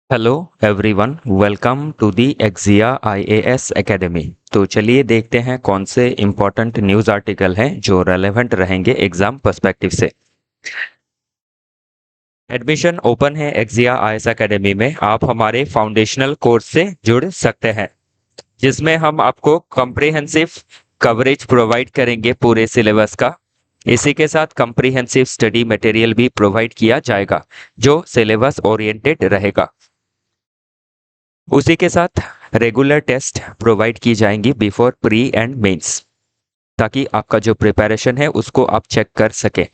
Hello everyone, welcome to the एक्जिया IAS academy. तो चलिए देखते हैं कौन से इम्पोर्टेंट न्यूज़ आर्टिकल हैं जो रेलेवेंट रहेंगे एग्जाम पर्सपेक्टिव से। एडमिशन ओपन है एक्जिया आईएएस एकेडमी में। आप हमारे फाउंडेशनल कोर्स से जुड़ सकते हैं जिसमें हम आपको कॉम्प्रिहेंसिव कवरेज प्रोवाइड करेंगे पूरे सिलेबस का। इसी के साथ कॉम्प्रिहेंसिव स्टडी मटेरियल भी प्रोवाइड किया जाएगा जो सिलेबस ओरिएंटेड रहेगा। उसी के साथ रेगुलर टेस्ट प्रोवाइड की जाएंगी बिफोर प्री एंड मेंस, ताकि आपका जो प्रिपरेशन है उसको आप चेक कर सके।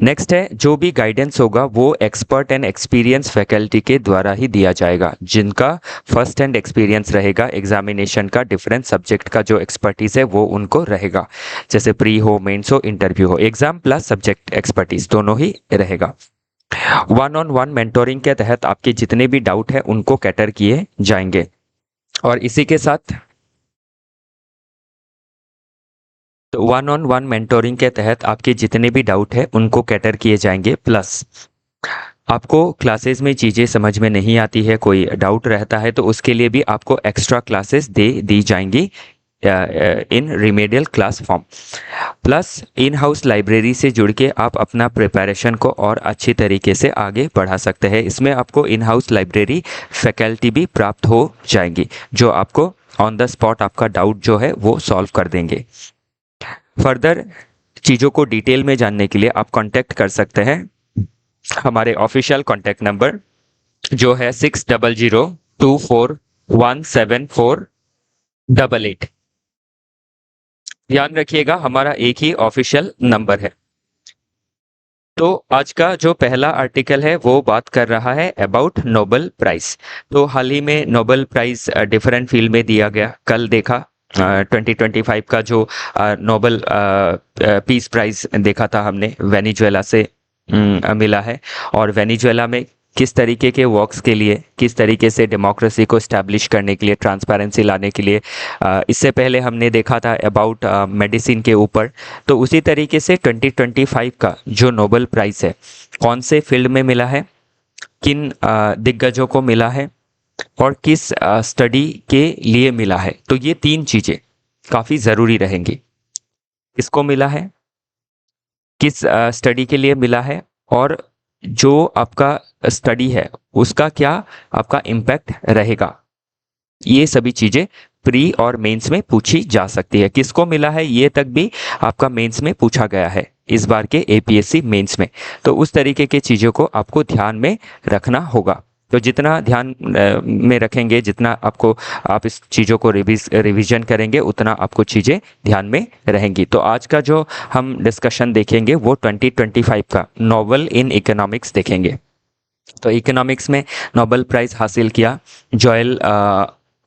नेक्स्ट है, जो भी गाइडेंस होगा वो एक्सपर्ट एंड एक्सपीरियंस फैकल्टी के द्वारा ही दिया जाएगा, जिनका फर्स्ट हैंड एक्सपीरियंस रहेगा एग्जामिनेशन का। डिफरेंट सब्जेक्ट का जो एक्सपर्टीज है वो उनको रहेगा, जैसे प्री हो, मेंस हो, इंटरव्यू हो, एग्जाम प्लस सब्जेक्ट एक्सपर्टीज दोनों ही रहेगा। वन ऑन वन मेंटोरिंग के तहत आपके जितने भी डाउट है उनको कैटर किए जाएंगे। और इसी के साथ तो वन ऑन वन मेंटोरिंग के तहत आपके जितने भी डाउट है उनको कैटर किए जाएंगे। प्लस आपको क्लासेस में चीज़ें समझ में नहीं आती है, कोई डाउट रहता है, तो उसके लिए भी आपको एक्स्ट्रा क्लासेस दे दी जाएंगी in remedial class form. Plus in house library से जुड़ के आप अपना प्रिपरेशन को और अच्छी तरीके से आगे बढ़ा सकते हैं। इसमें आपको इन हाउस लाइब्रेरी फैकल्टी भी प्राप्त हो जाएंगी जो आपको ऑन द स्पॉट आपका डाउट जो है वो सॉल्व कर देंगे। फर्दर चीज़ों को डिटेल में जानने के लिए आप कांटेक्ट कर सकते हैं हमारे ऑफिशियल कांटेक्ट नंबर जो है 6002417488। ध्यान रखिएगा, हमारा एक ही ऑफिशियल नंबर है। तो आज का जो पहला आर्टिकल है वो बात कर रहा है अबाउट नोबेल प्राइज। तो हाल ही में नोबेल प्राइज डिफरेंट फील्ड में दिया गया। कल देखा 2025 का जो नोबेल पीस प्राइज देखा था हमने, वेनेजुएला से मिला है। और वेनेजुएला में किस तरीके के वर्क्स के लिए, किस तरीके से डेमोक्रेसी को इस्टेब्लिश करने के लिए, ट्रांसपेरेंसी लाने के लिए, इससे पहले हमने देखा था अबाउट मेडिसिन के ऊपर। तो उसी तरीके से 2025 का जो नोबेल प्राइज़ है कौन से फील्ड में मिला है, किन दिग्गजों को मिला है और किस स्टडी के लिए मिला है, तो ये तीन चीज़ें काफ़ी ज़रूरी रहेंगी। किसको मिला है, किस स्टडी के लिए मिला है, और जो आपका स्टडी है उसका क्या आपका इम्पैक्ट रहेगा। ये सभी चीज़ें प्री और मेंस में पूछी जा सकती है। किसको मिला है ये तक भी आपका मेंस में पूछा गया है इस बार के एपीएससी मेंस में। तो उस तरीके की चीज़ों को आपको ध्यान में रखना होगा। तो जितना ध्यान में रखेंगे, जितना आपको आप इस चीज़ों को रिवीजन करेंगे, उतना आपको चीज़ें ध्यान में रहेंगी। तो आज का जो हम डिस्कशन देखेंगे वो 2025 का नोबेल इन इकोनॉमिक्स देखेंगे। तो इकोनॉमिक्स में नोबेल प्राइज़ हासिल किया जोएल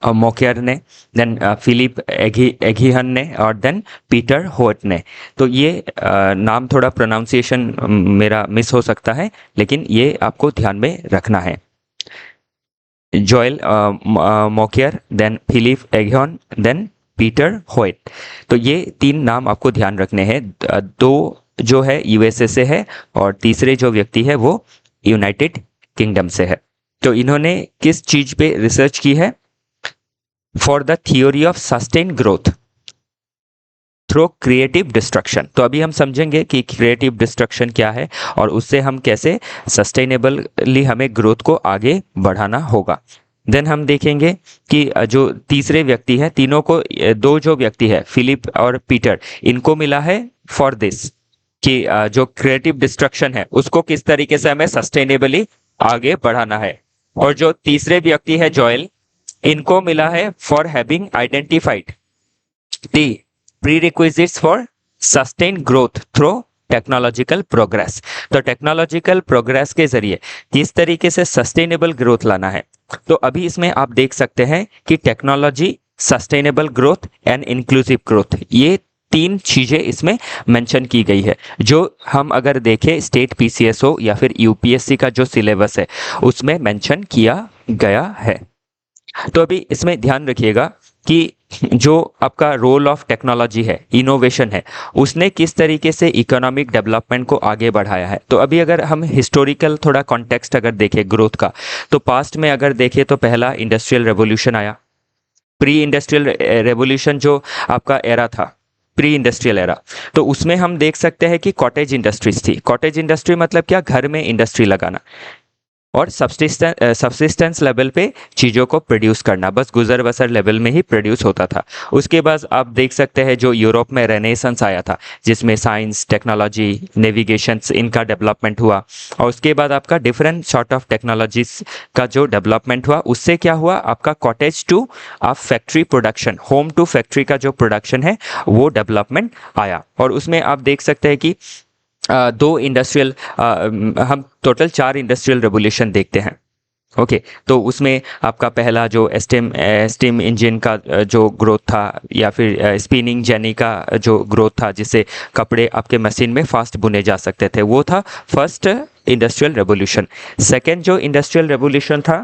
मोकेयर ने, देन फिलिप एगिहन ने, और देन पीटर होट ने। तो ये नाम थोड़ा प्रोनाउंसिएशन मेरा मिस हो सकता है, लेकिन ये आपको ध्यान में रखना है। Joel Mokyr, then Philippe Aghion, then Peter Howitt. तो ये तीन नाम आपको ध्यान रखने हैं। दो जो है यूएसए से है और तीसरे जो व्यक्ति है वो यूनाइटेड किंगडम से है। तो इन्होंने किस चीज पे रिसर्च की है? For the theory of sustain growth through creative destruction. तो अभी हम समझेंगे कि क्रिएटिव डिस्ट्रक्शन क्या है और उससे हम कैसे सस्टेनेबली हमें ग्रोथ को आगे बढ़ाना होगा। देन हम देखेंगे कि जो तीसरे व्यक्ति है, तीनों को, दो जो व्यक्ति है फिलिप और पीटर, इनको मिला है फॉर दिस कि जो क्रिएटिव डिस्ट्रक्शन है उसको किस तरीके से हमें सस्टेनेबली आगे बढ़ाना है। और जो तीसरे व्यक्ति है जोएल, इनको मिला है for having identified the prerequisites for sustain growth through technological progress. तो टेक्नोलॉजिकल प्रोग्रेस के जरिए किस तरीके से सस्टेनेबल ग्रोथ लाना है। तो अभी इसमें आप देख सकते हैं कि technology, sustainable growth and inclusive growth, ये तीन चीजें इसमें मेंशन की गई है। जो हम अगर देखें स्टेट पीसीएसओ या फिर यूपीएससी का जो सिलेबस है उसमें मेंशन किया गया है। तो अभी इसमें ध्यान रखिएगा कि जो आपका रोल ऑफ टेक्नोलॉजी है, इनोवेशन है, उसने किस तरीके से इकोनॉमिक डेवलपमेंट को आगे बढ़ाया है। तो अभी अगर हम हिस्टोरिकल थोड़ा कॉन्टेक्स्ट अगर देखें ग्रोथ का, तो पास्ट में अगर देखें तो पहला इंडस्ट्रियल रेवोल्यूशन आया। प्री इंडस्ट्रियल रेवोल्यूशन जो आपका एरा था, प्री इंडस्ट्रियल एरा, तो उसमें हम देख सकते हैं कि कॉटेज इंडस्ट्रीज थी। कॉटेज इंडस्ट्री मतलब क्या, घर में इंडस्ट्री लगाना और सब्सिस्टेंस लेवल पे चीज़ों को प्रोड्यूस करना, बस गुजर बसर लेवल में ही प्रोड्यूस होता था। उसके बाद आप देख सकते हैं जो यूरोप में रेनेसेंस आया था, जिसमें साइंस, टेक्नोलॉजी, नेविगेशन इनका डेवलपमेंट हुआ। और उसके बाद आपका डिफरेंट सॉर्ट ऑफ टेक्नोलॉजीज का जो डेवलपमेंट हुआ, उससे क्या हुआ, आपका कॉटेज टू आप factory production, home to factory का जो प्रोडक्शन है वो डेवलपमेंट आया। और उसमें आप देख सकते हैं कि दो इंडस्ट्रियल, हम टोटल 4 इंडस्ट्रियल रेवोल्यूशन देखते हैं। ओके, तो उसमें आपका पहला जो स्टीम इंजन का जो ग्रोथ था, या फिर स्पिनिंग जेनी का जो ग्रोथ था, जिससे कपड़े आपके मशीन में फास्ट बुने जा सकते थे, वो था फर्स्ट इंडस्ट्रियल रेवोल्यूशन। सेकेंड जो इंडस्ट्रियल रेवोल्यूशन था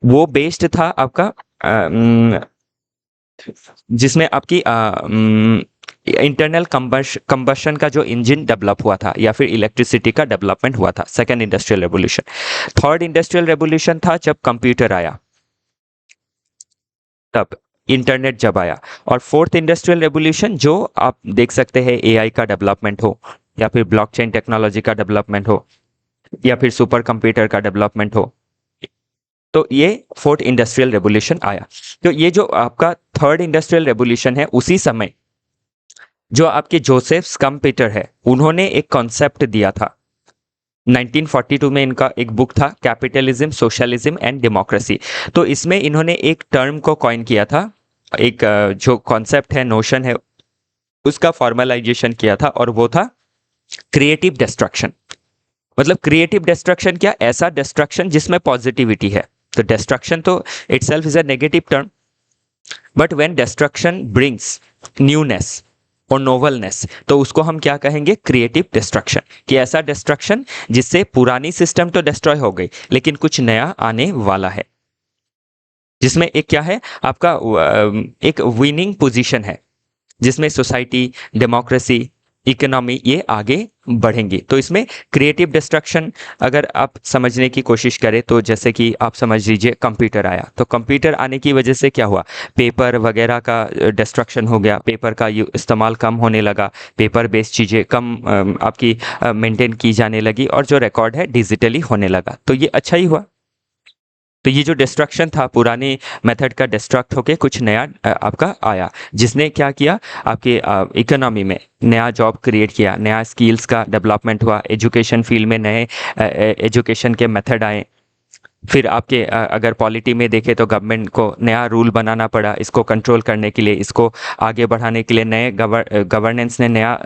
वो बेस्ड था आपका जिसमें आपकी इंटरनल कंबशन का जो इंजन डेवलप हुआ था, या फिर इलेक्ट्रिसिटी का डेवलपमेंट हुआ था, second industrial revolution. Third industrial revolution था जब कंप्यूटर आया, तब इंटरनेट जब आया। और फोर्थ इंडस्ट्रियल रेवोल्यूशन जो आप देख सकते हैं, एआई का डेवलपमेंट हो, या फिर ब्लॉकचेन टेक्नोलॉजी का डेवलपमेंट हो, या फिर सुपर कंप्यूटर का डेवलपमेंट हो, तो ये फोर्थ इंडस्ट्रियल रेवोल्यूशन आया। तो ये जो आपका थर्ड इंडस्ट्रियल रेवोल्यूशन है, उसी समय जो आपके जोसेफ स्कम्पेटर है, उन्होंने एक कॉन्सेप्ट दिया था 1942 में। इनका एक बुक था कैपिटलिज्म, सोशलिज्म एंड डेमोक्रेसी। तो इसमें इन्होंने एक टर्म को कॉइन किया था, एक जो कॉन्सेप्ट है, नोशन है, उसका फॉर्मलाइजेशन किया था, और वो था क्रिएटिव डिस्ट्रक्शन। मतलब क्रिएटिव डिस्ट्रक्शन क्या, ऐसा डिस्ट्रक्शन जिसमें पॉजिटिविटी है। तो डिस्ट्रक्शन तो itself is a negative term, but when destruction brings newness और नोवलनेस, तो उसको हम क्या कहेंगे, क्रिएटिव डिस्ट्रक्शन। कि ऐसा डिस्ट्रक्शन जिससे पुरानी सिस्टम तो डिस्ट्रॉय हो गई, लेकिन कुछ नया आने वाला है, जिसमें एक क्या है आपका एक विनिंग पोजीशन है, जिसमें सोसाइटी, डेमोक्रेसी, इकोनॉमी ये आगे बढ़ेंगी। तो इसमें क्रिएटिव डिस्ट्रक्शन अगर आप समझने की कोशिश करें, तो जैसे कि आप समझ लीजिए कंप्यूटर आया, तो कंप्यूटर आने की वजह से क्या हुआ, पेपर वगैरह का डिस्ट्रक्शन हो गया, पेपर का इस्तेमाल कम होने लगा, पेपर बेस्ड चीज़ें कम आपकी मेंटेन की जाने लगी, और जो रिकॉर्ड है डिजिटली होने लगा। तो ये अच्छा ही हुआ। तो ये जो डिस्ट्रक्शन था, पुराने मेथड का डिस्ट्रक्ट होके कुछ नया आपका आया, जिसने क्या किया, आपके इकोनॉमी में नया जॉब क्रिएट किया, नया स्किल्स का डेवलपमेंट हुआ, एजुकेशन फील्ड में नए एजुकेशन के मेथड आए। फिर आपके अगर पॉलिटी में देखें तो गवर्नमेंट को नया रूल बनाना पड़ा इसको कंट्रोल करने के लिए, इसको आगे बढ़ाने के लिए नए गवर्नेंस ने नया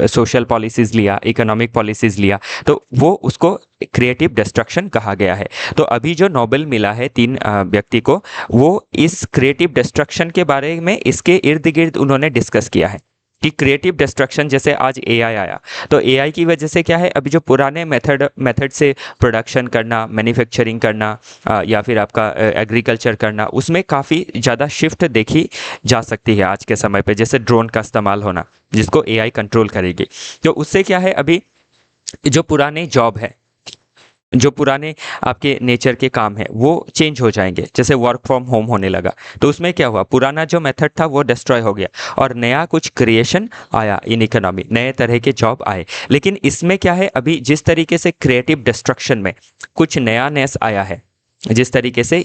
सोशल पॉलिसीज़ लिया, इकोनॉमिक पॉलिसीज़ लिया। तो वो उसको क्रिएटिव डिस्ट्रक्शन कहा गया है। तो अभी जो नोबेल मिला है 3 व्यक्ति को, वो इस क्रिएटिव डिस्ट्रक्शन के बारे में, इसके इर्द गिर्द उन्होंने डिस्कस किया है कि क्रिएटिव डिस्ट्रक्शन, जैसे आज एआई आया, तो एआई की वजह से क्या है, अभी जो पुराने मेथड से प्रोडक्शन करना, मैन्युफैक्चरिंग करना, या फिर आपका एग्रीकल्चर करना, उसमें काफ़ी ज़्यादा शिफ्ट देखी जा सकती है आज के समय पे। जैसे ड्रोन का इस्तेमाल होना, जिसको एआई कंट्रोल करेगी। तो उससे क्या है, अभी जो पुराने जॉब है, जो पुराने आपके नेचर के काम है, वो चेंज हो जाएंगे। जैसे वर्क फ्रॉम होम होने लगा, तो उसमें क्या हुआ, पुराना जो मेथड था वो डिस्ट्रॉय हो गया, और नया कुछ क्रिएशन आया इन इकोनॉमी, नए तरह के जॉब आए। लेकिन इसमें क्या है, अभी जिस तरीके से क्रिएटिव डिस्ट्रक्शन में कुछ नया नेस आया है, जिस तरीके से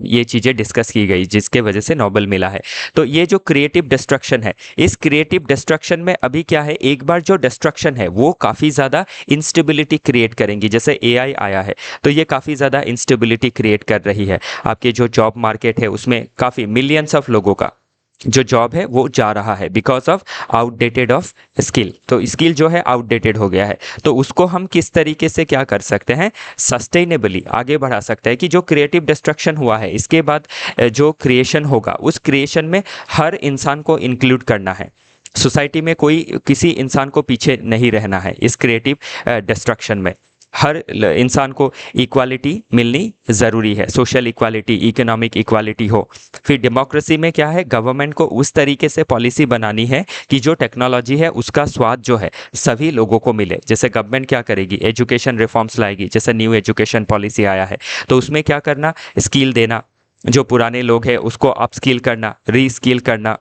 ये चीज़ें डिस्कस की गई, जिसके वजह से नोबेल मिला है, तो ये जो क्रिएटिव डिस्ट्रक्शन है, इस क्रिएटिव डिस्ट्रक्शन में अभी क्या है, एक बार जो डिस्ट्रक्शन है वो काफ़ी ज़्यादा इंस्टेबिलिटी क्रिएट करेंगी। जैसे एआई आया है, तो ये काफ़ी ज़्यादा इंस्टेबिलिटी क्रिएट कर रही है। आपके जो जॉब मार्केट है, उसमें काफ़ी मिलियंस ऑफ लोगों का जो जॉब है वो जा रहा है because of outdated of skill. तो स्किल जो है आउटडेटेड हो गया है, तो उसको हम किस तरीके से क्या कर सकते हैं, सस्टेनेबली आगे बढ़ा सकते हैं। कि जो क्रिएटिव डिस्ट्रक्शन हुआ है, इसके बाद जो क्रिएशन होगा, उस क्रिएशन में हर इंसान को इंक्लूड करना है। सोसाइटी में कोई किसी इंसान को पीछे नहीं रहना है इस क्रिएटिव डिस्ट्रक्शन में। हर इंसान को इक्वालिटी मिलनी ज़रूरी है, सोशल इक्वालिटी, इकोनॉमिक इक्वालिटी हो। फिर डेमोक्रेसी में क्या है, गवर्नमेंट को उस तरीके से पॉलिसी बनानी है कि जो टेक्नोलॉजी है उसका स्वाद जो है सभी लोगों को मिले। जैसे गवर्नमेंट क्या करेगी, एजुकेशन रिफॉर्म्स लाएगी, जैसे न्यू एजुकेशन पॉलिसी आया है, तो उसमें क्या करना, स्किल देना, जो पुराने लोग हैं उसको अपस्किल करना, रीस्किल करना।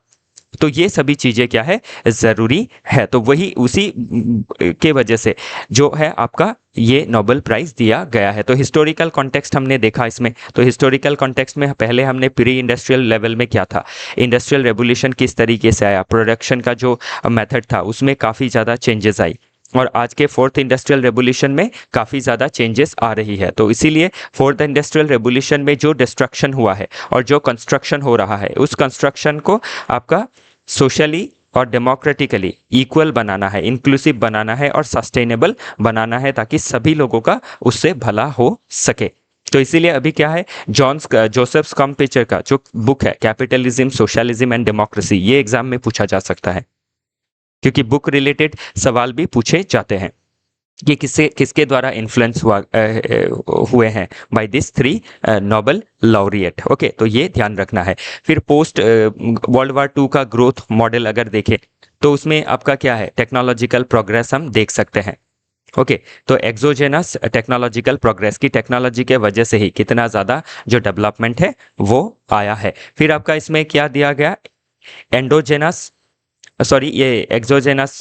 तो ये सभी चीज़ें क्या है, ज़रूरी है। तो वही उसी के वजह से जो है आपका ये नोबेल प्राइज़ दिया गया है। तो हिस्टोरिकल कॉन्टेक्स्ट हमने देखा इसमें। तो हिस्टोरिकल कॉन्टेक्स्ट में पहले हमने प्री इंडस्ट्रियल लेवल में क्या था, इंडस्ट्रियल रेवोल्यूशन किस तरीके से आया, प्रोडक्शन का जो मेथड था उसमें काफ़ी ज़्यादा चेंजेस आई, और आज के फोर्थ इंडस्ट्रियल रेवोल्यूशन में काफ़ी ज़्यादा चेंजेस आ रही है। तो इसीलिए फोर्थ इंडस्ट्रियल रेवोल्यूशन में जो डिस्ट्रक्शन हुआ है और जो कंस्ट्रक्शन हो रहा है, उस कंस्ट्रक्शन को आपका सोशली और डेमोक्रेटिकली इक्वल बनाना है, इंक्लूसिव बनाना है और सस्टेनेबल बनाना है, ताकि सभी लोगों का उससे भला हो सके। तो इसीलिए अभी क्या है, जोसेफ स्कम्पिचर का जो बुक है कैपिटलिज्म, सोशलिज्म एंड डेमोक्रेसी, ये एग्जाम में पूछा जा सकता है, क्योंकि बुक रिलेटेड सवाल भी पूछे जाते हैं कि किसके द्वारा इन्फ्लुएंस हुए हैं by this three Nobel laureate. Okay, तो ये ध्यान रखना है। फिर पोस्ट वर्ल्ड वार 2 का ग्रोथ मॉडल अगर देखें तो उसमें आपका क्या है, टेक्नोलॉजिकल प्रोग्रेस हम देख सकते हैं। ओके, तो एक्सोजेनस टेक्नोलॉजिकल प्रोग्रेस की टेक्नोलॉजी के वजह से ही कितना ज़्यादा जो डेवलपमेंट है वो आया है। फिर आपका इसमें क्या दिया गया, एंडोजेनस, सॉरी ये एक्सोजेनस,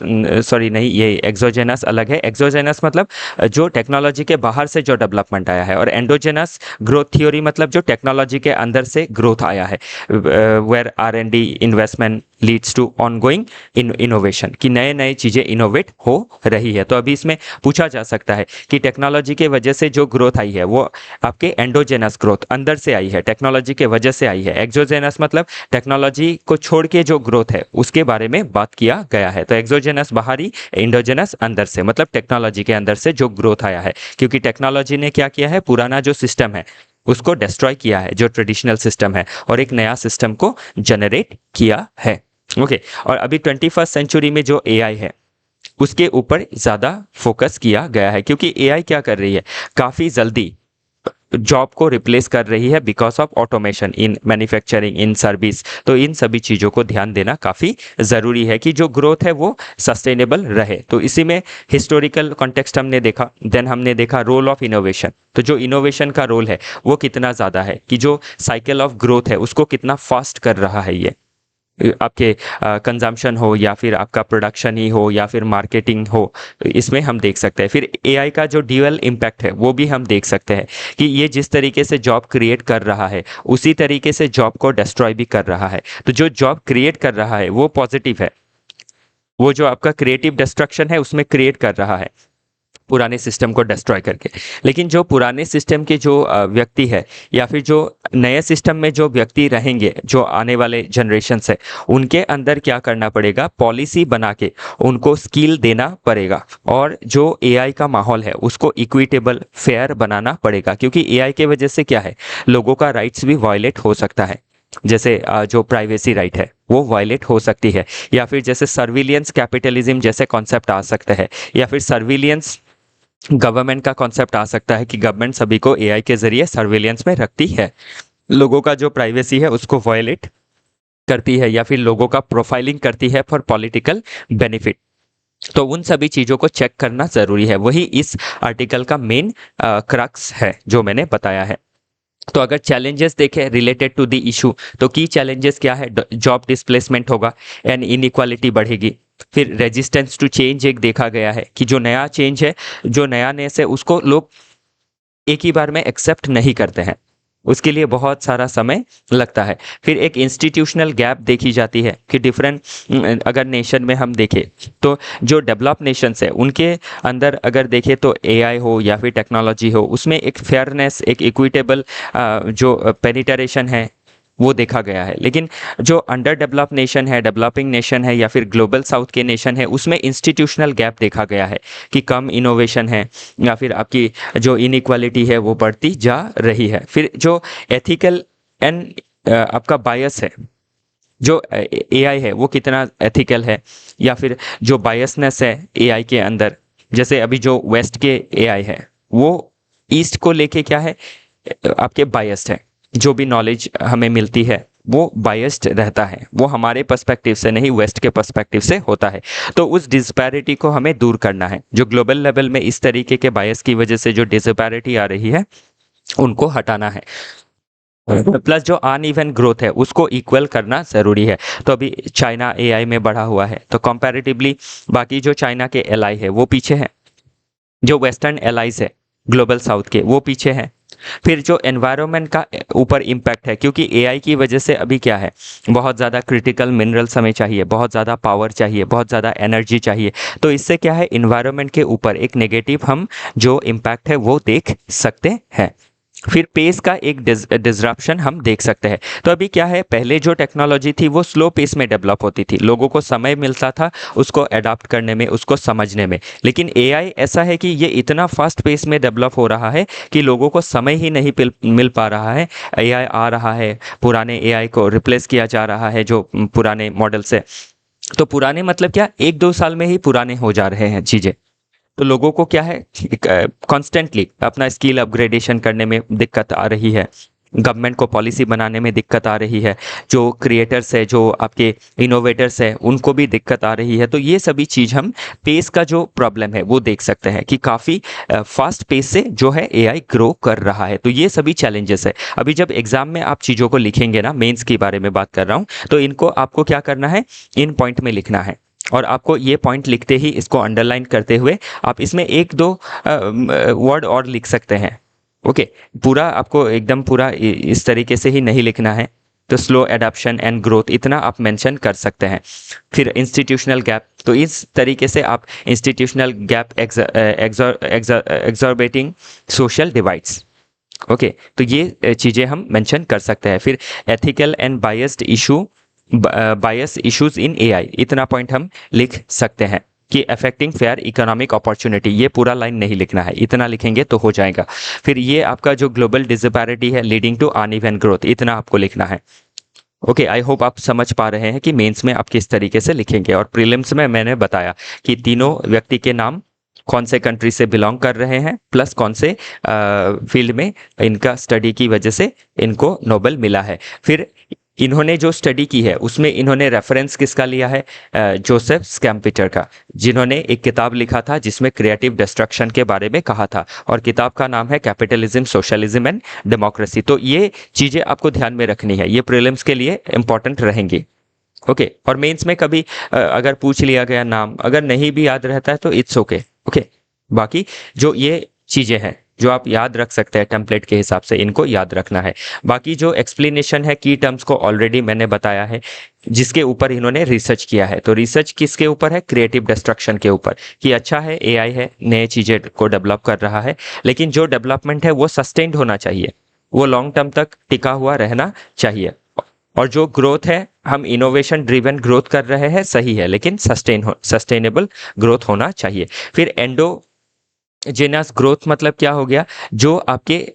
सॉरी नहीं, ये एक्सोजेनस अलग है। एक्सोजेनस मतलब जो टेक्नोलॉजी के बाहर से जो डेवलपमेंट आया है, और एंडोजेनस ग्रोथ थ्योरी मतलब जो टेक्नोलॉजी के अंदर से ग्रोथ आया है, where R&D investment leads to ongoing innovation, कि नए नए चीज़ें इनोवेट हो रही है। तो अभी इसमें पूछा जा सकता है कि टेक्नोलॉजी के वजह से जो ग्रोथ आई है वो आपके एंडोजेनस ग्रोथ अंदर से आई है, टेक्नोलॉजी के वजह से आई है। एक्सोजेनस मतलब टेक्नोलॉजी को छोड़ के जो ग्रोथ है उसके बारे में बात किया गया है। तो एक्सोजेनस बाहरी, एंडोजेनस अंदर से, मतलब टेक्नोलॉजी के अंदर से जो ग्रोथ आया है, क्योंकि टेक्नोलॉजी ने क्या किया है, पुराना जो सिस्टम है उसको डिस्ट्रॉय किया है, जो ट्रेडिशनल सिस्टम है, और एक नया सिस्टम को जनरेट किया है। ओके, और अभी 21st सेंचुरी में जो AI है उसके ऊपर ज़्यादा फोकस किया गया है, क्योंकि AI क्या कर रही है, काफ़ी जल्दी जॉब को रिप्लेस कर रही है because of automation in manufacturing, in service. तो इन सभी चीज़ों को ध्यान देना काफ़ी ज़रूरी है कि जो ग्रोथ है वो सस्टेनेबल रहे। तो इसी में हिस्टोरिकल कॉन्टेक्स्ट हमने देखा, देन हमने देखा रोल ऑफ इनोवेशन। तो जो इनोवेशन का रोल है वो कितना ज़्यादा है, कि जो साइकिल ऑफ ग्रोथ है उसको कितना फास्ट कर रहा है, ये आपके कंजम्पशन हो या फिर आपका प्रोडक्शन ही हो या फिर मार्केटिंग हो, इसमें हम देख सकते हैं। फिर AI का जो ड्यूअल इम्पैक्ट है वो भी हम देख सकते हैं, कि ये जिस तरीके से जॉब क्रिएट कर रहा है उसी तरीके से जॉब को डिस्ट्रॉय भी कर रहा है। तो जो जॉब क्रिएट कर रहा है वो पॉजिटिव है, वो जो आपका क्रिएटिव डिस्ट्रक्शन है उसमें क्रिएट कर रहा है पुराने सिस्टम को डिस्ट्रॉय करके। लेकिन जो पुराने सिस्टम के जो व्यक्ति है या फिर जो नए सिस्टम में जो व्यक्ति रहेंगे, जो आने वाले जनरेशन है, उनके अंदर क्या करना पड़ेगा, पॉलिसी बना के उनको स्किल देना पड़ेगा, और जो AI का माहौल है उसको इक्विटेबल, फेयर बनाना पड़ेगा। क्योंकि AI के वजह से क्या है, लोगों का राइट्स भी वायलेट हो सकता है, जैसे जो प्राइवेसी राइट है वो वायलेट हो सकती है, या फिर जैसे सर्विलियंस कैपिटलिज्म जैसे कॉन्सेप्ट आ सकते हैं, या फिर सर्विलियंस गवर्नमेंट का कॉन्सेप्ट आ सकता है कि गवर्नमेंट सभी को AI के जरिए सर्विलेंस में रखती है, लोगों का जो प्राइवेसी है उसको वायलेट करती है, या फिर लोगों का प्रोफाइलिंग करती है फॉर पॉलिटिकल बेनिफिट। तो उन सभी चीज़ों को चेक करना ज़रूरी है, वही इस आर्टिकल का मेन क्रक्स है जो मैंने बताया है। तो अगर चैलेंजेस देखें रिलेटेड टू द इशू, तो की चैलेंजेस क्या है, जॉब डिस्प्लेसमेंट होगा एंड इनइक्वालिटी बढ़ेगी। फिर रेजिस्टेंस टू चेंज एक देखा गया है, कि जो नया चेंज है, जो नया नेस है, उसको लोग एक ही बार में एक्सेप्ट नहीं करते हैं, उसके लिए बहुत सारा समय लगता है। फिर एक इंस्टीट्यूशनल गैप देखी जाती है, कि डिफरेंट अगर नेशन में हम देखें तो जो डेवलप नेशंस है उनके अंदर अगर देखें तो AI हो या फिर टेक्नोलॉजी हो, उसमें एक फेयरनेस, एक इक्विटेबल जो पेनिट्रेशन है वो देखा गया है। लेकिन जो अंडर डेवलप नेशन है, डेवलपिंग नेशन है या फिर ग्लोबल साउथ के नेशन है, उसमें इंस्टीट्यूशनल गैप देखा गया है, कि कम इनोवेशन है या फिर आपकी जो इनइक्वालिटी है वो बढ़ती जा रही है। फिर जो एथिकल एंड आपका बायस है, जो AI है वो कितना एथिकल है, या फिर जो बायसनेस है AI के अंदर, जैसे अभी जो वेस्ट के AI है वो ईस्ट को लेके क्या है, आपके बायस्ड है। जो भी नॉलेज हमें मिलती है वो बायस्ड रहता है, वो हमारे पर्सपेक्टिव से नहीं, वेस्ट के पर्सपेक्टिव से होता है। तो उस डिस्पैरिटी को हमें दूर करना है। जो ग्लोबल लेवल में इस तरीके के बायस की वजह से जो डिस्पैरिटी आ रही है उनको हटाना है। प्लस जो अनइवन ग्रोथ है उसको इक्वल करना ज़रूरी है। तो अभी चाइना एआई में बढ़ा हुआ है, तो कंपैरेटिवली बाकी जो चाइना के एलाई है वो पीछे हैं, जो वेस्टर्न एलाइज है ग्लोबल साउथ के वो पीछे हैं। फिर जो एनवायरनमेंट का ऊपर इम्पैक्ट है, क्योंकि एआई की वजह से अभी क्या है, बहुत ज़्यादा क्रिटिकल मिनरल्स हमें चाहिए, बहुत ज़्यादा पावर चाहिए, बहुत ज़्यादा एनर्जी चाहिए। तो इससे क्या है, इन्वायरमेंट के ऊपर एक नेगेटिव हम जो इम्पैक्ट है वो देख सकते हैं। फिर पेस का एक डिसरप्शन हम देख सकते हैं। तो अभी क्या है, पहले जो टेक्नोलॉजी थी वो स्लो पेस में डेवलप होती थी, लोगों को समय मिलता था उसको अडॉप्ट करने में, उसको समझने में। लेकिन एआई ऐसा है कि ये इतना फास्ट पेस में डेवलप हो रहा है कि लोगों को समय ही नहीं मिल पा रहा है। एआई आ रहा है, पुराने एआई को रिप्लेस किया जा रहा है जो पुराने मॉडल से। तो पुराने मतलब क्या, 1-2 साल में ही पुराने हो जा रहे हैं चीज़ें। तो लोगों को क्या है, कॉन्स्टेंटली अपना स्किल अपग्रेडेशन करने में दिक्कत आ रही है, गवर्नमेंट को पॉलिसी बनाने में दिक्कत आ रही है, जो क्रिएटर्स है, जो आपके इनोवेटर्स है, उनको भी दिक्कत आ रही है। तो ये सभी चीज़ हम पेस का जो प्रॉब्लम है वो देख सकते हैं कि काफ़ी फास्ट पेस से जो है एआई ग्रो कर रहा है। तो ये सभी चैलेंजेस है। अभी जब एग्जाम में आप चीज़ों को लिखेंगे ना, मेंस के बारे में बात कर रहा हूँ, तो इनको आपको क्या करना है, इन पॉइंट में लिखना है। और आपको ये पॉइंट लिखते ही इसको अंडरलाइन करते हुए आप इसमें 1-2 वर्ड और लिख सकते हैं। ओके, पूरा आपको एकदम पूरा इस तरीके से ही नहीं लिखना है। तो स्लो एडाप्शन एंड ग्रोथ इतना आप मेंशन कर सकते हैं। फिर इंस्टीट्यूशनल गैप, तो इस तरीके से आप institutional gap, exacerbating social divides, okay, तो ये चीज़ें हम मेंशन कर सकते हैं। फिर ethical and bias issues in AI, इतना पॉइंट हम लिख सकते हैं कि अफेक्टिंग फेयर इकोनॉमिक अपॉर्चुनिटी। ये पूरा लाइन नहीं लिखना है, इतना लिखेंगे तो हो जाएगा। फिर ये आपका जो ग्लोबल डिसपैरिटी है लीडिंग टू अनइवन ग्रोथ, इतना आपको लिखना है। ओके, आई होप आप समझ पा रहे हैं कि मेंस में आप किस तरीके से लिखेंगे। और प्रीलिम्स में मैंने बताया कि तीनों व्यक्ति के नाम कौन से कंट्री से बिलोंग कर रहे हैं, प्लस कौन से फील्ड में इनका स्टडी की वजह से इनको नोबेल मिला है। फिर इन्होंने जो स्टडी की है उसमें इन्होंने रेफरेंस किसका लिया है, जोसेफ स्कैम्पिटर का, जिन्होंने एक किताब लिखा था जिसमें क्रिएटिव डिस्ट्रक्शन के बारे में कहा था, और किताब का नाम है कैपिटलिज्म, सोशलिज्म एंड डेमोक्रेसी। तो ये चीज़ें आपको ध्यान में रखनी है, ये प्रीलिम्स के लिए इंपॉर्टेंट रहेंगी। ओके, और मेंस में कभी अगर पूछ लिया गया नाम, अगर नहीं भी याद रहता है तो इट्स ओके। ओके, बाकी जो ये चीज़ें हैं जो आप याद रख सकते हैं टेम्पलेट के हिसाब से, इनको याद रखना है। बाकी जो एक्सप्लेनेशन है की टर्म्स को ऑलरेडी मैंने बताया है, जिसके ऊपर इन्होंने रिसर्च किया है। तो रिसर्च किसके ऊपर है, क्रिएटिव डिस्ट्रक्शन के ऊपर, कि अच्छा है एआई है, नए चीज़ें को डेवलप कर रहा है, लेकिन जो डेवलपमेंट है वो सस्टेन्ड होना चाहिए, वो लॉन्ग टर्म तक टिका हुआ रहना चाहिए। और जो ग्रोथ है, हम इनोवेशन ड्रिवन ग्रोथ कर रहे हैं, सही है, लेकिन सस्टेनेबल ग्रोथ होना चाहिए। फिर एंडोजेनस ग्रोथ मतलब क्या हो गया, जो आपके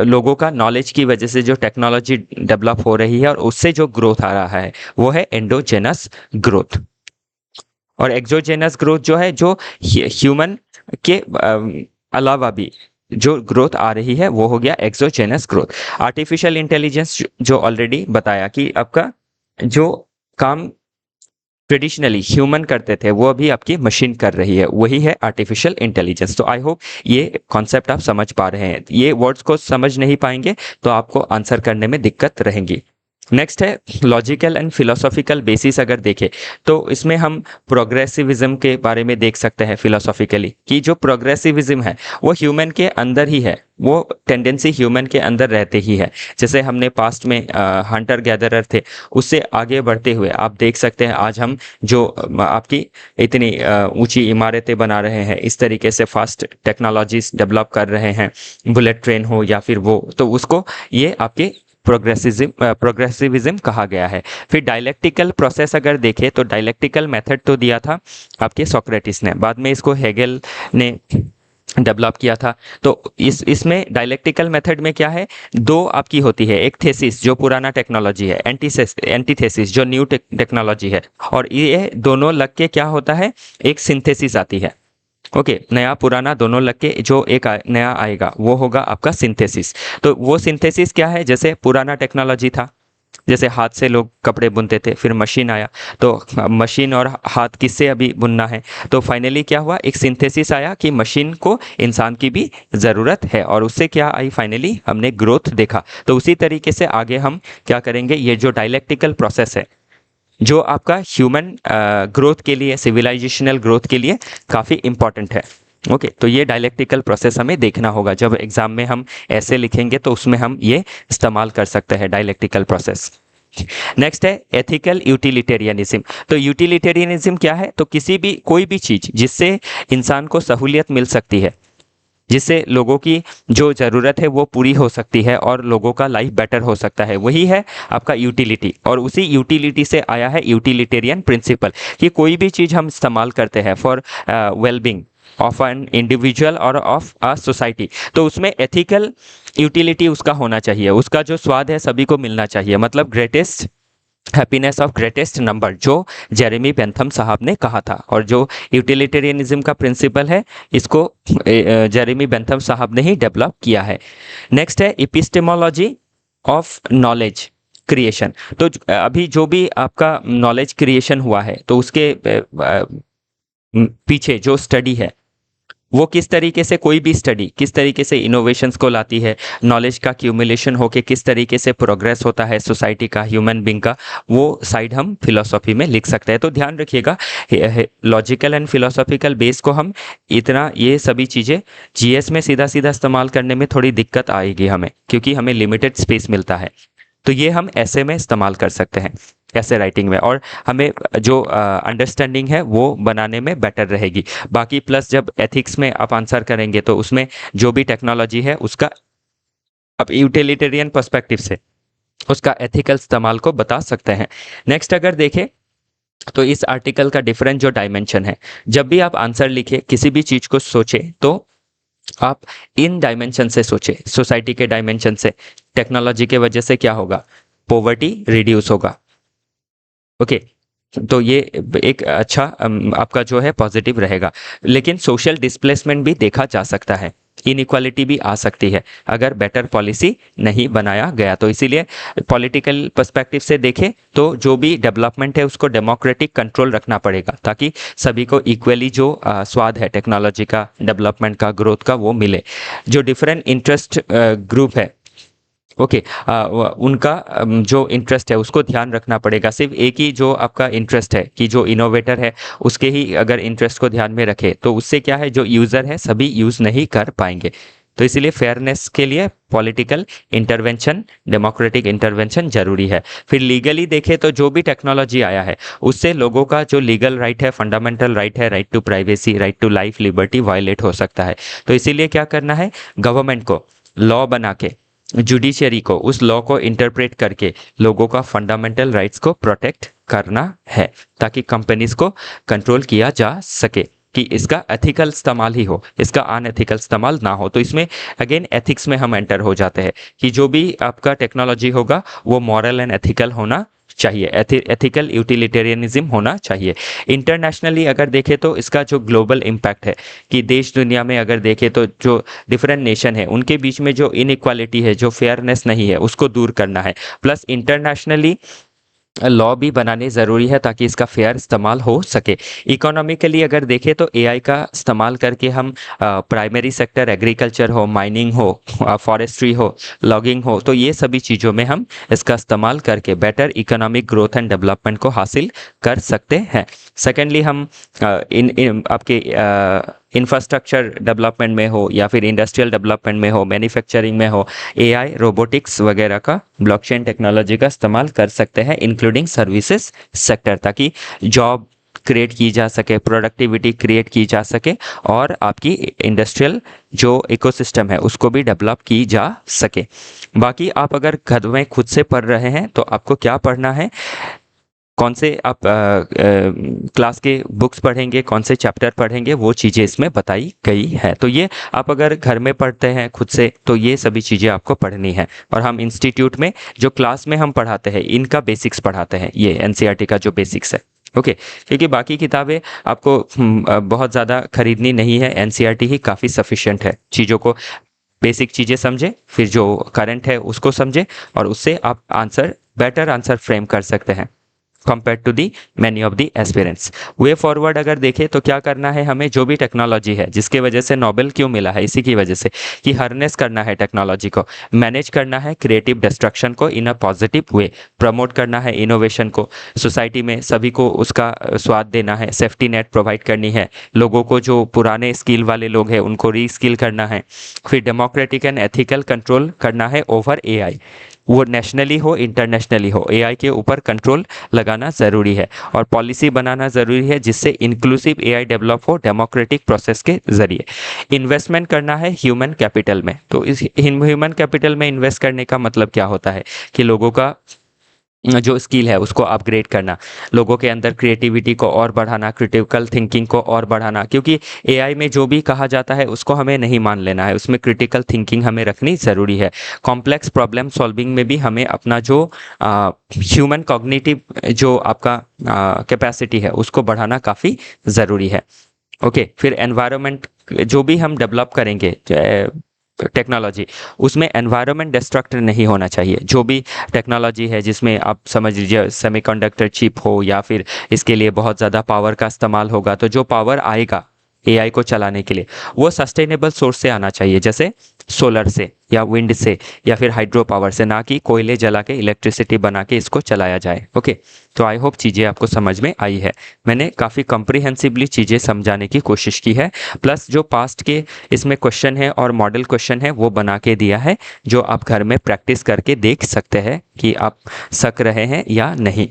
लोगों का नॉलेज की वजह से जो टेक्नोलॉजी डेवलप हो रही है और उससे जो ग्रोथ आ रहा है वो है एंडोजेनस ग्रोथ। और एक्सोजेनस ग्रोथ जो है, जो ह्यूमन के अलावा भी जो ग्रोथ आ रही है वो हो गया एक्सोजेनस ग्रोथ। आर्टिफिशियल इंटेलिजेंस जो ऑलरेडी बताया कि आपका जो काम ट्रेडिशनली ह्यूमन करते थे वो अभी आपकी मशीन कर रही है, वही है आर्टिफिशियल इंटेलिजेंस। तो आई होप ये कॉन्सेप्ट आप समझ पा रहे हैं। ये वर्ड्स को समझ नहीं पाएंगे तो आपको आंसर करने में दिक्कत रहेंगी। नेक्स्ट है लॉजिकल एंड फिलोसॉफिकल बेसिस। अगर देखें तो इसमें हम प्रोग्रेसिविज्म के बारे में देख सकते हैं फिलोसॉफिकली, कि जो प्रोग्रेसिविज्म है वो ह्यूमन के अंदर ही है, वो टेंडेंसी ह्यूमन के अंदर रहते ही है। जैसे हमने पास्ट में हंटर गैदरर थे, उससे आगे बढ़ते हुए आप देख सकते हैं आज हम जो आपकी इतनी ऊंची इमारतें बना रहे हैं, इस तरीके से फास्ट टेक्नोलॉजीज डेवलप कर रहे हैं, बुलेट ट्रेन हो या फिर वो, तो उसको ये आपके प्रोग्रेसिविज्म कहा गया है। फिर डायलेक्टिकल प्रोसेस अगर देखें तो डायलेक्टिकल मेथड तो दिया था आपके सोक्रेटिस ने, बाद में इसको हेगेल ने डेवलप किया था। तो इसमें डायलेक्टिकल मेथड में क्या है, दो आपकी होती है, एक थेसिस जो पुराना टेक्नोलॉजी है, एंटीथेसिस जो न्यू टेक्नोलॉजी है, और ये दोनों लग के क्या होता है, एक सिंथेसिस आती है। ओके, नया पुराना दोनों लग के जो एक नया आएगा वो होगा आपका सिंथेसिस। तो वो सिंथेसिस क्या है, जैसे पुराना टेक्नोलॉजी था, जैसे हाथ से लोग कपड़े बुनते थे, फिर मशीन आया, तो मशीन और हाथ किससे अभी बुनना है, तो फाइनली क्या हुआ, एक सिंथेसिस आया कि मशीन को इंसान की भी ज़रूरत है, और उससे क्या आई, फाइनली हमने ग्रोथ देखा। तो उसी तरीके से आगे हम क्या करेंगे, ये जो डायलेक्टिकल प्रोसेस है जो आपका ह्यूमन ग्रोथ के लिए, सिविलाइजेशनल ग्रोथ के लिए काफ़ी इंपॉर्टेंट है। ओके, तो ये डायलेक्टिकल प्रोसेस हमें देखना होगा, जब एग्जाम में हम ऐसे लिखेंगे तो उसमें हम ये इस्तेमाल कर सकते हैं, डायलेक्टिकल प्रोसेस। नेक्स्ट है एथिकल यूटिलिटेरियनिज्म। तो यूटिलिटेरियनिज्म क्या है, तो किसी भी कोई भी चीज़ जिससे इंसान को सहूलियत मिल सकती है, जिससे लोगों की जो ज़रूरत है वो पूरी हो सकती है और लोगों का लाइफ बेटर हो सकता है, वही है आपका यूटिलिटी। और उसी यूटिलिटी से आया है यूटिलिटेरियन प्रिंसिपल, कि कोई भी चीज़ हम इस्तेमाल करते हैं for wellbeing of an individual और ऑफ अ सोसाइटी, तो उसमें एथिकल यूटिलिटी उसका होना चाहिए, उसका जो स्वाद है सभी को मिलना चाहिए, मतलब greatest happiness of greatest number, जो जेरेमी बेंथम साहब ने कहा था। और जो यूटिलिटेरियनिज्म का प्रिंसिपल है, इसको जेरेमी बेंथम साहब ने ही डेवलप किया है। नेक्स्ट है इपिस्टेमोलॉजी ऑफ नॉलेज क्रिएशन। तो अभी जो भी आपका नॉलेज क्रिएशन हुआ है, तो उसके पीछे जो स्टडी है वो किस तरीके से, कोई भी स्टडी किस तरीके से इनोवेशंस को लाती है, नॉलेज का क्यूमुलेशन होके किस तरीके से प्रोग्रेस होता है सोसाइटी का, ह्यूमन बींग का, वो साइड हम फिलोसॉफी में लिख सकते हैं। तो ध्यान रखिएगा, लॉजिकल एंड फिलोसॉफिकल बेस को हम इतना, ये सभी चीज़ें जीएस में सीधा सीधा इस्तेमाल करने में थोड़ी दिक्कत आएगी हमें, क्योंकि हमें लिमिटेड स्पेस मिलता है। तो ये हम ऐसे में इस्तेमाल कर सकते हैं, ऐसे राइटिंग में, और हमें जो अंडरस्टैंडिंग है वो बनाने में बेटर रहेगी। बाकी प्लस जब एथिक्स में आप आंसर करेंगे तो उसमें जो भी टेक्नोलॉजी है उसका आप यूटिलिटेरियन पर्सपेक्टिव से उसका एथिकल इस्तेमाल को बता सकते हैं। नेक्स्ट अगर देखें तो इस आर्टिकल का डिफरेंट जो डायमेंशन है, जब भी आप आंसर लिखे, किसी भी चीज़ को सोचे, तो आप इन डायमेंशन से सोचे, सोसाइटी के डायमेंशन से, टेक्नोलॉजी के वजह से क्या होगा, पॉवर्टी रिड्यूस होगा। ओके, तो ये एक अच्छा आपका जो है पॉजिटिव रहेगा। लेकिन सोशल डिस्प्लेसमेंट भी देखा जा सकता है, इनइक्वालिटी भी आ सकती है अगर बेटर पॉलिसी नहीं बनाया गया। तो इसीलिए पॉलिटिकल पर्सपेक्टिव से देखें तो जो भी डेवलपमेंट है उसको डेमोक्रेटिक कंट्रोल रखना पड़ेगा, ताकि सभी को इक्वली जो स्वाद है टेक्नोलॉजी का, डेवलपमेंट का, ग्रोथ का, वो मिले। जो डिफरेंट इंटरेस्ट ग्रुप है, ओके, उनका जो इंटरेस्ट है उसको ध्यान रखना पड़ेगा। सिर्फ एक ही जो आपका इंटरेस्ट है कि जो इनोवेटर है उसके ही अगर इंटरेस्ट को ध्यान में रखे, तो उससे क्या है, जो यूज़र है सभी यूज़ नहीं कर पाएंगे। तो इसीलिए फेयरनेस के लिए पॉलिटिकल इंटरवेंशन, डेमोक्रेटिक इंटरवेंशन जरूरी है। फिर लीगली देखें तो जो भी टेक्नोलॉजी आया है उससे लोगों का जो लीगल राइट है, फंडामेंटल राइट है, right to privacy, right to life, liberty, violate हो सकता है। तो इसीलिए क्या करना है, गवर्नमेंट को लॉ बना के, जुडिशरी को उस लॉ को इंटरप्रेट करके लोगों का फंडामेंटल राइट्स को प्रोटेक्ट करना है, ताकि कंपनीज को कंट्रोल किया जा सके कि इसका एथिकल इस्तेमाल ही हो, इसका अनएथिकल इस्तेमाल ना हो। तो इसमें अगेन एथिक्स में हम एंटर हो जाते हैं कि जो भी आपका टेक्नोलॉजी होगा वो मॉरल एंड एथिकल होना चाहिए, एथिकल यूटिलिटेरियनिज्म होना चाहिए। इंटरनेशनली अगर देखें तो इसका जो ग्लोबल इम्पैक्ट है, कि देश दुनिया में अगर देखें तो जो डिफरेंट नेशन है उनके बीच में जो इनइक्वालिटी है, जो फेयरनेस नहीं है, उसको दूर करना है। प्लस इंटरनेशनली लॉ भी बनाने ज़रूरी है ताकि इसका फेयर इस्तेमाल हो सके। इकोनॉमिकली अगर देखें तो एआई का इस्तेमाल करके हम प्राइमरी सेक्टर, एग्रीकल्चर हो, माइनिंग हो, फॉरेस्ट्री हो, लॉगिंग हो, तो ये सभी चीज़ों में हम इसका इस्तेमाल करके better economic growth and development को हासिल कर सकते हैं। सेकेंडली हम आपके इंफ्रास्ट्रक्चर डेवलपमेंट में हो या फिर इंडस्ट्रियल डेवलपमेंट में हो, मैन्युफैक्चरिंग में हो, एआई, रोबोटिक्स वगैरह का, ब्लॉकचेन टेक्नोलॉजी का इस्तेमाल कर सकते हैं, इंक्लूडिंग सर्विसेज सेक्टर, ताकि जॉब क्रिएट की जा सके, प्रोडक्टिविटी क्रिएट की जा सके और आपकी इंडस्ट्रियल जो इकोसिस्टम है उसको भी डेवलप की जा सके। बाकी आप अगर घर में खुद से पढ़ रहे हैं तो आपको क्या पढ़ना है, कौन से आप क्लास के बुक्स पढ़ेंगे, कौन से चैप्टर पढ़ेंगे, वो चीज़ें इसमें बताई गई है। तो ये आप अगर घर में पढ़ते हैं खुद से तो ये सभी चीज़ें आपको पढ़नी है। और हम इंस्टीट्यूट में जो क्लास में हम पढ़ाते हैं इनका बेसिक्स पढ़ाते हैं, ये एनसीईआरटी का जो बेसिक्स है। ओके, क्योंकि बाकी किताबें आपको बहुत ज़्यादा खरीदनी नहीं है, एनसीईआरटी ही काफ़ी सफिशिएंट है। चीज़ों को, बेसिक चीज़ें समझें, फिर जो करंट है उसको समझें, और उससे आप बेटर आंसर फ्रेम कर सकते हैं compare to the many of the aspirants. Way forward अगर देखें तो क्या करना है हमें, जो भी टेक्नोलॉजी है जिसके वजह से नोबेल क्यों मिला है, इसी की वजह से कि हार्नेस करना है टेक्नोलॉजी को, मैनेज करना है क्रिएटिव डिस्ट्रक्शन को इन अ पॉजिटिव वे, प्रमोट करना है इनोवेशन को, सोसाइटी में सभी को उसका स्वाद देना है, सेफ्टी नेट प्रोवाइड करनी है, लोगों को जो पुराने स्किल वाले लोग हैं उनको रीस्किल करना है, फिर डेमोक्रेटिक एंड एथिकल कंट्रोल करना है ओवर एआई, वो नेशनली हो इंटरनेशनली हो, एआई के ऊपर कंट्रोल लगाना ज़रूरी है, और पॉलिसी बनाना ज़रूरी है जिससे इंक्लूसिव एआई डेवलप हो डेमोक्रेटिक प्रोसेस के ज़रिए। इन्वेस्टमेंट करना है ह्यूमन कैपिटल में, तो इस ह्यूमन कैपिटल में इन्वेस्ट करने का मतलब क्या होता है कि लोगों का जो स्किल है उसको अपग्रेड करना, लोगों के अंदर क्रिएटिविटी को और बढ़ाना, क्रिटिकल थिंकिंग को और बढ़ाना, क्योंकि एआई में जो भी कहा जाता है उसको हमें नहीं मान लेना है, उसमें क्रिटिकल थिंकिंग हमें रखनी ज़रूरी है। कॉम्प्लेक्स प्रॉब्लम सॉल्विंग में भी हमें अपना जो ह्यूमन कॉग्निटिव जो आपका कैपेसिटी है उसको बढ़ाना काफ़ी ज़रूरी है। ओके, फिर एनवायरनमेंट जो भी हम डेवलप करेंगे टेक्नोलॉजी, उसमें एनवायरनमेंट डिस्ट्रक्ट नहीं होना चाहिए। जो भी टेक्नोलॉजी है जिसमें आप समझ लीजिए सेमीकंडक्टर चिप हो या फिर इसके लिए बहुत ज़्यादा पावर का इस्तेमाल होगा, तो जो पावर आएगा एआई को चलाने के लिए वो सस्टेनेबल सोर्स से आना चाहिए, जैसे सोलर से या विंड से या फिर हाइड्रो पावर से, ना कि कोयले जला के इलेक्ट्रिसिटी बना के इसको चलाया जाए। ओके, तो आई होप चीज़ें आपको समझ में आई है। मैंने काफ़ी कॉम्प्रिहेंसिवली चीज़ें समझाने की कोशिश की है, प्लस जो पास्ट के इसमें क्वेश्चन है और मॉडल क्वेश्चन है वो बना के दिया है, जो आप घर में प्रैक्टिस करके देख सकते हैं कि आप सक रहे हैं या नहीं।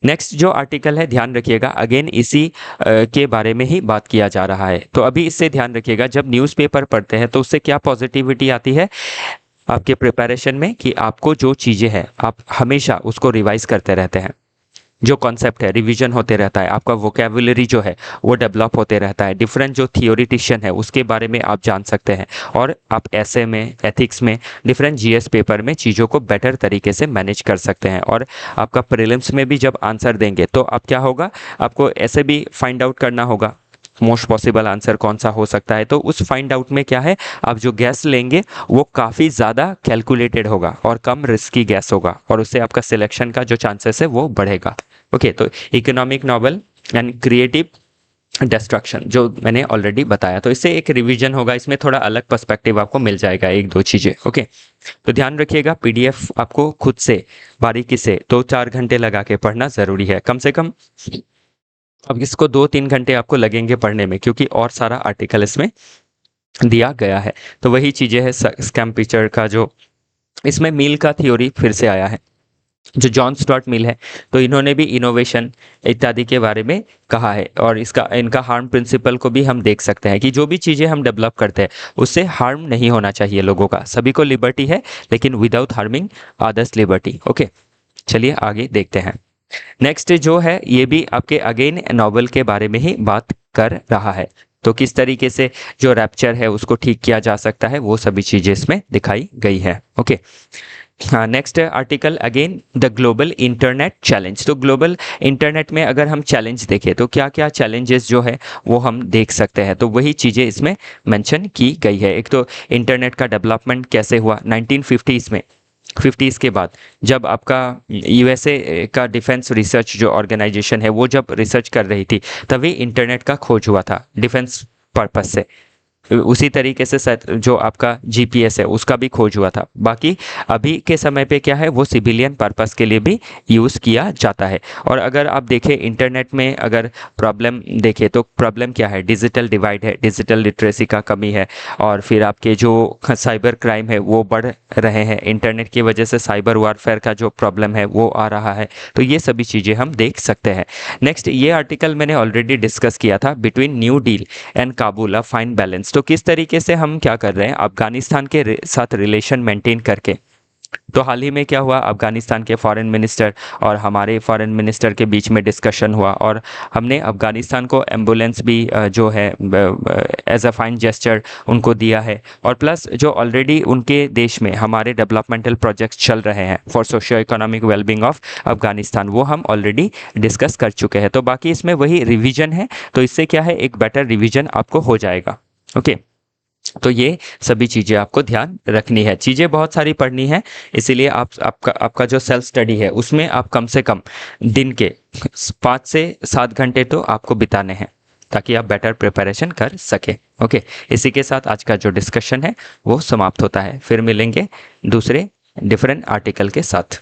नेक्स्ट जो आर्टिकल है ध्यान रखिएगा, अगेन इसी के बारे में ही बात किया जा रहा है, तो अभी इससे ध्यान रखिएगा, जब न्यूज़पेपर पढ़ते हैं तो उससे क्या पॉजिटिविटी आती है आपके प्रिपरेशन में, कि आपको जो चीज़ें हैं आप हमेशा उसको रिवाइज करते रहते हैं, जो कॉन्सेप्ट है रिवीजन होते रहता है, आपका वोकेबुलरी जो है वो डेवलप होते रहता है, डिफरेंट जो थियोरिटिशियन है उसके बारे में आप जान सकते हैं, और आप ऐसे में, एथिक्स में, डिफरेंट जीएस पेपर में चीज़ों को बेटर तरीके से मैनेज कर सकते हैं, और आपका प्रीलिम्स में भी जब आंसर देंगे तो अब क्या होगा, आपको ऐसे भी फाइंड आउट करना होगा मोस्ट पॉसिबल आंसर कौन सा हो सकता है, तो उस फाइंड आउट में क्या है, आप जो गैस लेंगे वो काफ़ी ज़्यादा कैलकुलेटेड होगा और कम रिस्की गैस होगा, और उससे आपका सिलेक्शन का जो चांसेस है वो बढ़ेगा। ओके, तो economic novel and creative destruction जो मैंने ऑलरेडी बताया, तो इससे एक रिवीजन होगा, इसमें थोड़ा अलग पर्सपेक्टिव आपको मिल जाएगा, एक दो चीज़ें। ओके, तो ध्यान रखिएगा, पीडीएफ आपको खुद से बारीकी से 2-4 घंटे लगा के पढ़ना ज़रूरी है, कम से कम अब इसको 2-3 घंटे आपको लगेंगे पढ़ने में, क्योंकि और सारा आर्टिकल इसमें दिया गया है। तो वही चीज़ें है, स्कैम पिक्चर का जो इसमें मील का थ्योरी फिर से आया है, जो जॉन स्टुअर्ट मिल है, तो इन्होंने भी इनोवेशन इत्यादि के बारे में कहा है, और इनका हार्म प्रिंसिपल को भी हम देख सकते हैं कि जो भी चीज़ें हम डेवलप करते हैं उससे हार्म नहीं होना चाहिए लोगों का, सभी को लिबर्टी है लेकिन without harming others liberty. Okay, चलिए आगे देखते हैं। नेक्स्ट जो है ये भी आपके अगेन नॉवल के बारे में ही बात कर रहा है, तो किस तरीके से जो रैप्चर है उसको ठीक किया जा सकता है वो सभी चीज़ें इसमें दिखाई गई है। ओके, हाँ, next article again the global internet challenge. तो ग्लोबल इंटरनेट में अगर हम चैलेंज देखें तो क्या क्या चैलेंजेस जो है वो हम देख सकते हैं, तो वही चीज़ें इसमें मेंशन की गई है। एक तो इंटरनेट का डेवलपमेंट कैसे हुआ 1950s में, 50s के बाद, जब आपका यूएसए का डिफेंस रिसर्च जो ऑर्गेनाइजेशन है वो जब रिसर्च कर रही थी तभी इंटरनेट का खोज हुआ था डिफेंस पर्पस से। उसी तरीके से जो आपका जीपीएस है उसका भी खोज हुआ था। बाकी अभी के समय पे क्या है, वो सिविलियन पर्पस के लिए भी यूज़ किया जाता है। और अगर आप देखें इंटरनेट में अगर प्रॉब्लम देखें तो प्रॉब्लम क्या है, डिजिटल डिवाइड है, डिजिटल लिटरेसी का कमी है, और फिर आपके जो साइबर क्राइम है वो बढ़ रहे हैं, इंटरनेट की वजह से साइबर वारफेयर का जो प्रॉब्लम है वो आ रहा है, तो ये सभी चीज़ें हम देख सकते हैं। नेक्स्ट, ये आर्टिकल मैंने ऑलरेडी डिस्कस किया था, between new deal and Kabul a fine balance. तो किस तरीके से हम क्या कर रहे हैं, अफगानिस्तान के साथ रिलेशन मेंटेन करके तो हाल ही में क्या हुआ, अफ़गानिस्तान के फॉरेन मिनिस्टर और हमारे फॉरेन मिनिस्टर के बीच में डिस्कशन हुआ और हमने अफ़गानिस्तान को एम्बुलेंस भी जो है एज अ फाइन जेस्चर उनको दिया है। और प्लस जो ऑलरेडी उनके देश में हमारे डेवलपमेंटल प्रोजेक्ट्स चल रहे हैं for socio economic wellbeing of Afghanistan, वो हम ऑलरेडी डिस्कस कर चुके हैं। तो बाकी इसमें वही रिवीजन है, तो इससे क्या है, एक बेटर रिवीजन आपको हो जाएगा। ओके, तो ये सभी चीज़ें आपको ध्यान रखनी है, चीज़ें बहुत सारी पढ़नी है, इसीलिए आपका जो सेल्फ स्टडी है उसमें आप कम से कम दिन के 5 से 7 घंटे तो आपको बिताने हैं ताकि आप बेटर प्रिपरेशन कर सके। ओके, इसी के साथ आज का जो डिस्कशन है वो समाप्त होता है, फिर मिलेंगे दूसरे डिफरेंट आर्टिकल के साथ।